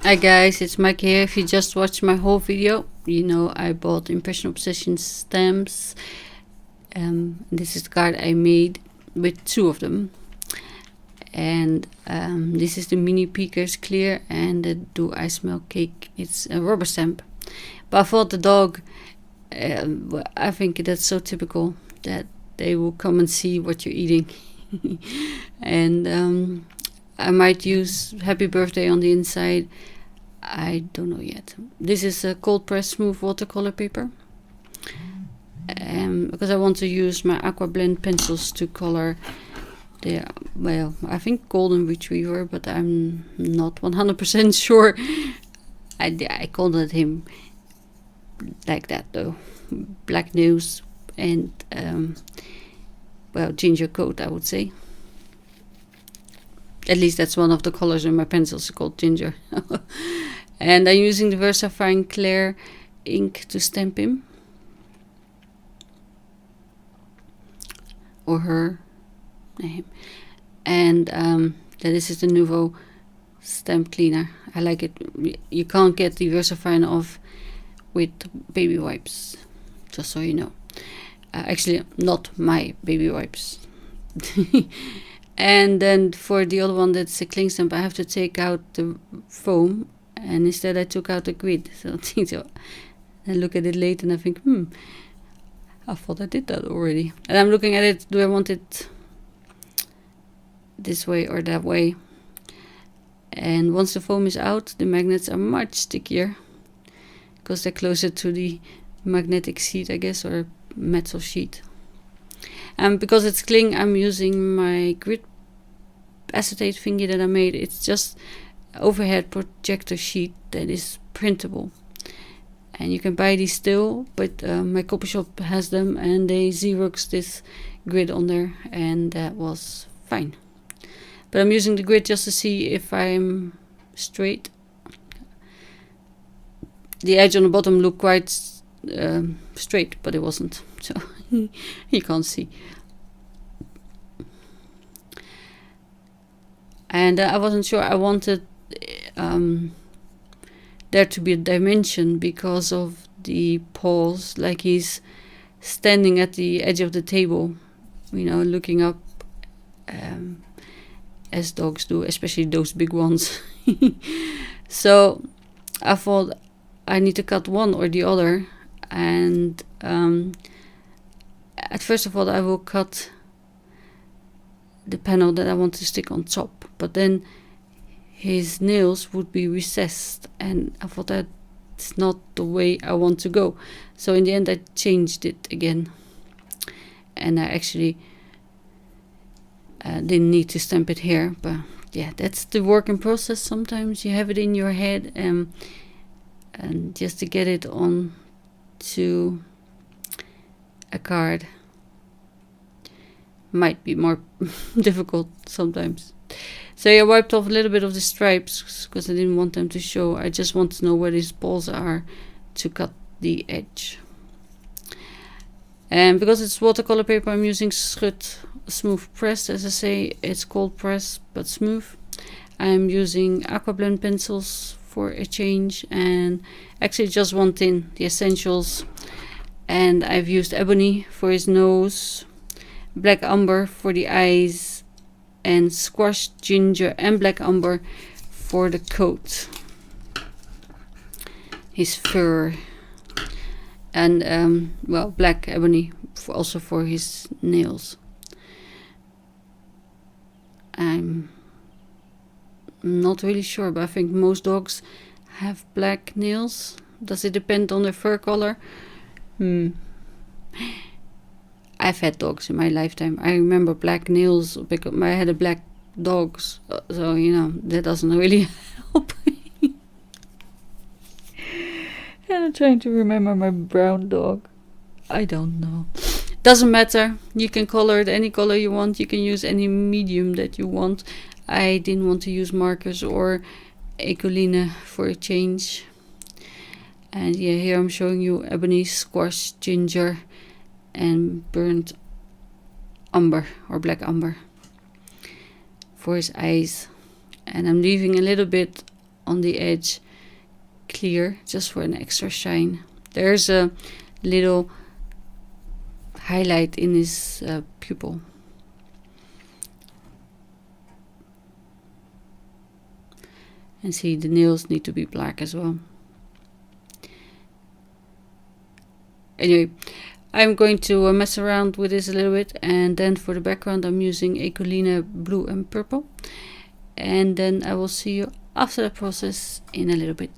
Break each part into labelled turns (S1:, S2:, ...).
S1: Hi guys, it's Mike here. If you just watched my whole video, you know I bought Impression Obsession stamps. This is the card I made with two of them. And this is the Mini Peekers Clear and the Do I Smell Cake. It's a rubber stamp. But I thought the dog, I think that's so typical that they will come and see what you're eating. And I might use Happy Birthday on the inside. I don't know yet. This is a cold press smooth watercolor paper. Because I want to use my aqua blend pencils to color the, well, I think golden retriever, but I'm not 100% sure. I called it him like that though. Black nose and well, ginger coat, I would say. At least that's one of the colors in my pencils, called ginger. And I'm using the Versamagic Clear ink to stamp him. Or her. And this is the Nouveau stamp cleaner. I like it. You can't get the Versamagic off with baby wipes. Just so you know. Actually, not my baby wipes. And then for the other one, that's a cling stamp, I have to take out the foam, and instead I took out the grid. So I look at it later and I think, I thought I did that already. And I'm looking at it, do I want it this way or that way? And once the foam is out, the magnets are much stickier because they're closer to the magnetic sheet, I guess, or metal sheet. And because it's cling, I'm using my grid acetate thingy that I made. It's just overhead projector sheet that is printable. And you can buy these still, but my copy shop has them and they Xerox this grid on there, and that was fine. But I'm using the grid just to see if I'm straight. The edge on the bottom looked quite straight, but it wasn't. So you can't see. And I wasn't sure. I wanted there to be a dimension because of the paws, like he's standing at the edge of the table, you know, looking up, as dogs do, especially those big ones. So I thought I need to cut one or the other, and at first of all I will cut the panel that I want to stick on top, but then his nails would be recessed and I thought that's not the way I want to go. So in the end I changed it again, and I actually didn't need to stamp it here. But yeah, that's the work in process. Sometimes you have it in your head, and just to get it on to a card might be more difficult sometimes. So I wiped off a little bit of the stripes because I didn't want them to show. I just want to know where these balls are to cut the edge. And because it's watercolor paper, I'm using Schut Smooth Press. As I say, it's cold press but smooth. I'm using aqua blend pencils for a change, and actually just one tin, the essentials. And I've used ebony for his nose, black umber for the eyes, and squashed ginger and black umber for the coat, his fur, and well, black ebony also for his nails. I'm not really sure, but I think most dogs have black nails. Does it depend on their fur color? I've had dogs in my lifetime. I remember black nails because I had a black dog, so you know that doesn't really help. And I'm trying to remember my brown dog. I don't know. Doesn't matter. You can color it any color you want. You can use any medium that you want. I didn't want to use markers or Ecoline for a change. And yeah, here I'm showing you ebony, squash, ginger, and burnt umber or black umber for his eyes. And I'm leaving a little bit on the edge clear, just for an extra shine. There's a little highlight in his pupil. And see, the nails need to be black as well. Anyway, I'm going to mess around with this a little bit, and then for the background I'm using Ecoline blue and purple, and then I will see you after the process in a little bit.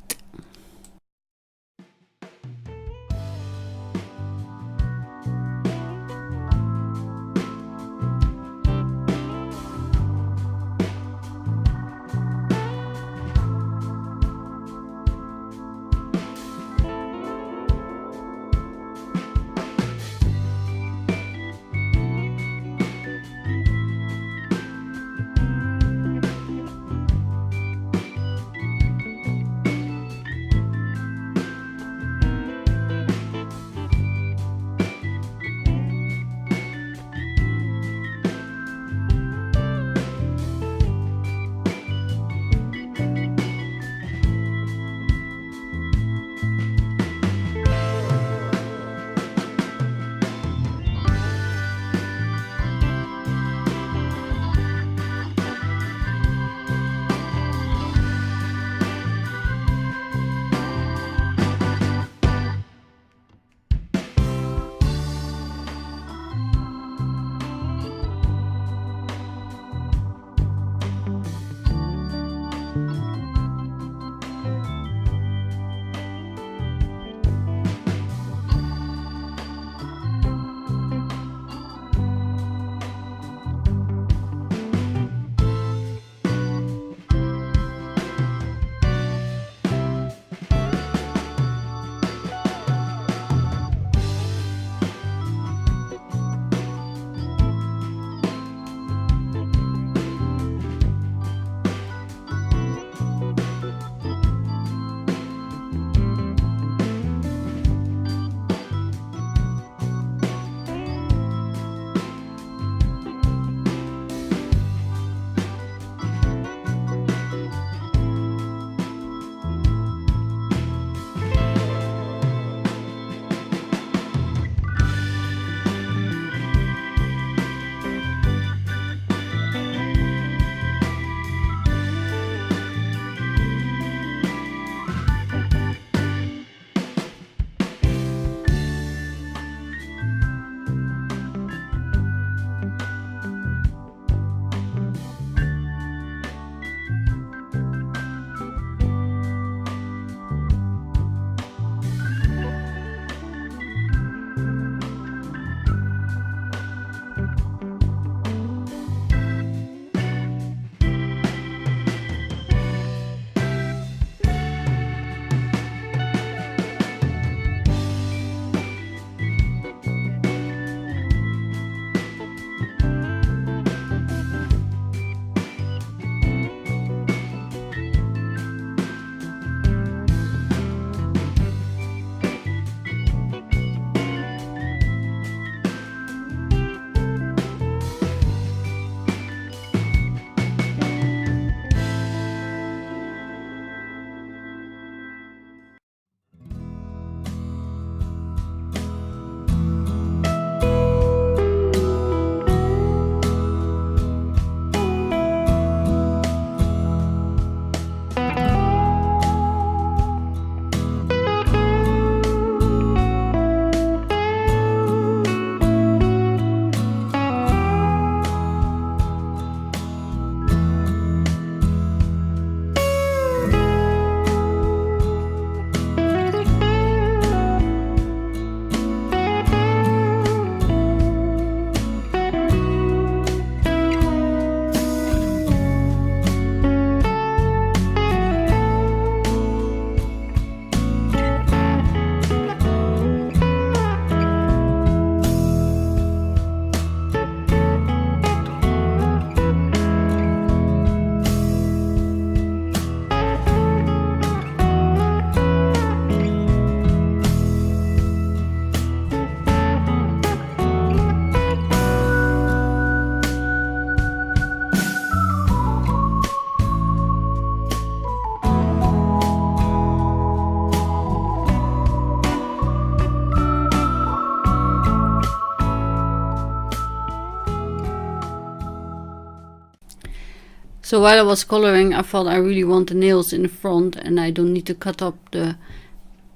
S1: So while I was coloring, I thought I really want the nails in the front and I don't need to cut up the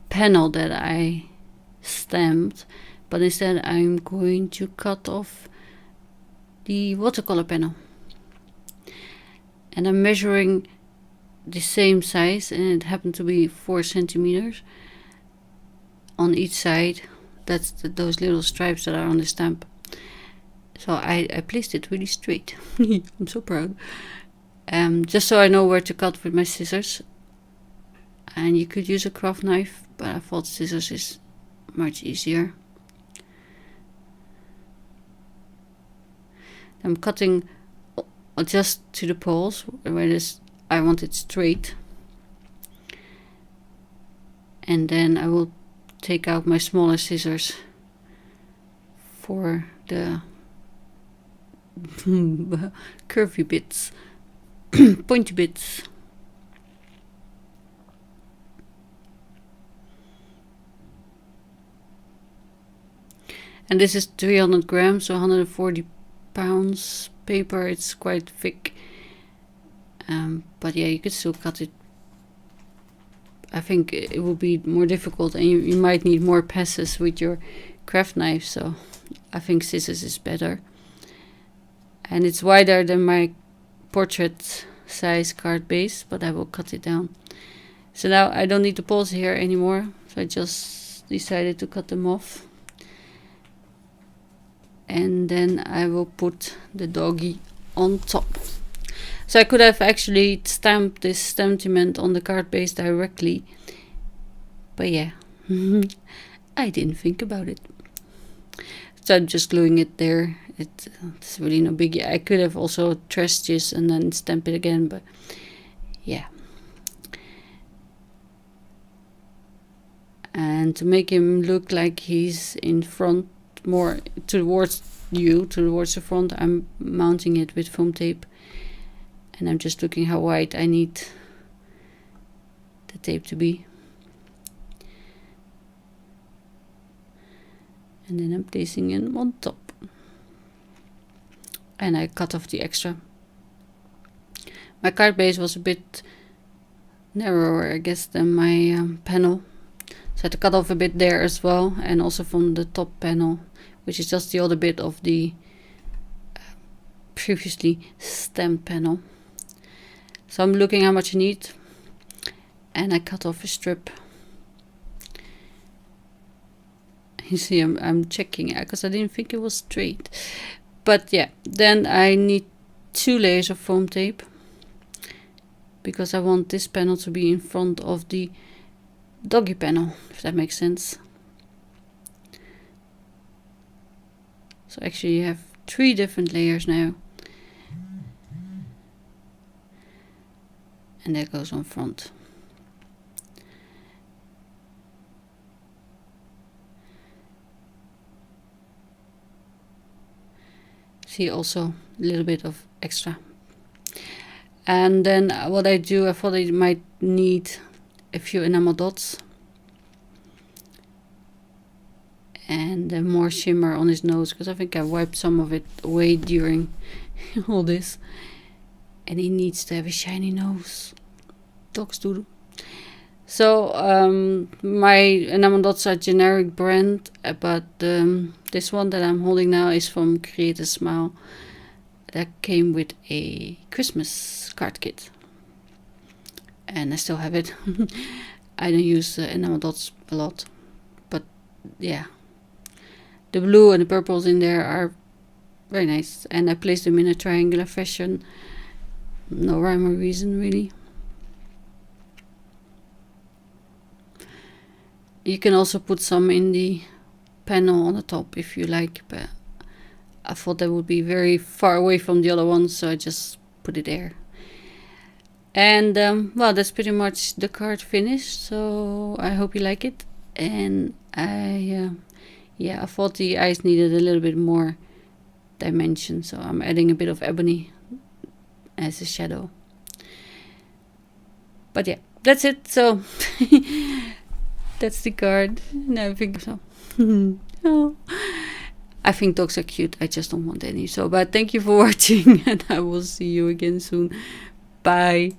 S1: panel that I stamped, but instead I'm going to cut off the watercolor panel. And I'm measuring the same size, and it happened to be 4 centimeters on each side. That's those little stripes that are on the stamp. So I placed it really straight. I'm so proud. Just so I know where to cut with my scissors. And you could use a craft knife, but I thought scissors is much easier. I'm cutting just to the poles where this I want it straight, and then I will take out my smaller scissors for the curvy bits, pointy bits. And this is 300 grams, so 140 pounds paper. It's quite thick, but yeah, you could still cut it. I think it will be more difficult, and you might need more passes with your craft knife, so I think scissors is better. And it's wider than my portrait size card base, but I will cut it down. So now I don't need the poles here anymore, so I just decided to cut them off. And then I will put the doggy on top. So I could have actually stamped this sentiment on the card base directly, but yeah, I didn't think about it. So I'm just gluing it there. It's really no biggie. I could have also traced this and then stamp it again, but yeah. And to make him look like he's in front, more towards you, towards the front, I'm mounting it with foam tape, and I'm just looking how wide I need the tape to be, and then I'm placing it on top, and I cut off the extra. My card base was a bit narrower, I guess, than my panel, so I had to cut off a bit there as well, and also from the top panel, which is just the other bit of the previously stamped panel. So I'm looking how much I need, and I cut off a strip. You see, I'm checking it because I didn't think it was straight. But yeah, then I need 2 layers of foam tape, because I want this panel to be in front of the doggy panel, if that makes sense. So actually you have 3 different layers now. And that goes on front. See also a little bit of extra. And then what I do, I thought I might need a few enamel dots. And then more shimmer on his nose, because I think I wiped some of it away during all this. And he needs to have a shiny nose. Dogs do. So my enamel dots are generic brand, but this one that I'm holding now is from Create a Smile. That came with a Christmas card kit, and I still have it. I don't use enamel dots a lot, but yeah, the blue and the purples in there are very nice, and I placed them in a triangular fashion. No rhyme or reason, really. You can also put some in the panel on the top if you like, but I thought that would be very far away from the other one, so I just put it there. And well, that's pretty much the card finished, so I hope you like it. And I thought the eyes needed a little bit more dimension, so I'm adding a bit of ebony as a shadow. But yeah, that's it. So that's the card. Now I think so. Oh. I think dogs are cute. I just don't want any. So, but thank you for watching, and I will see you again soon. Bye.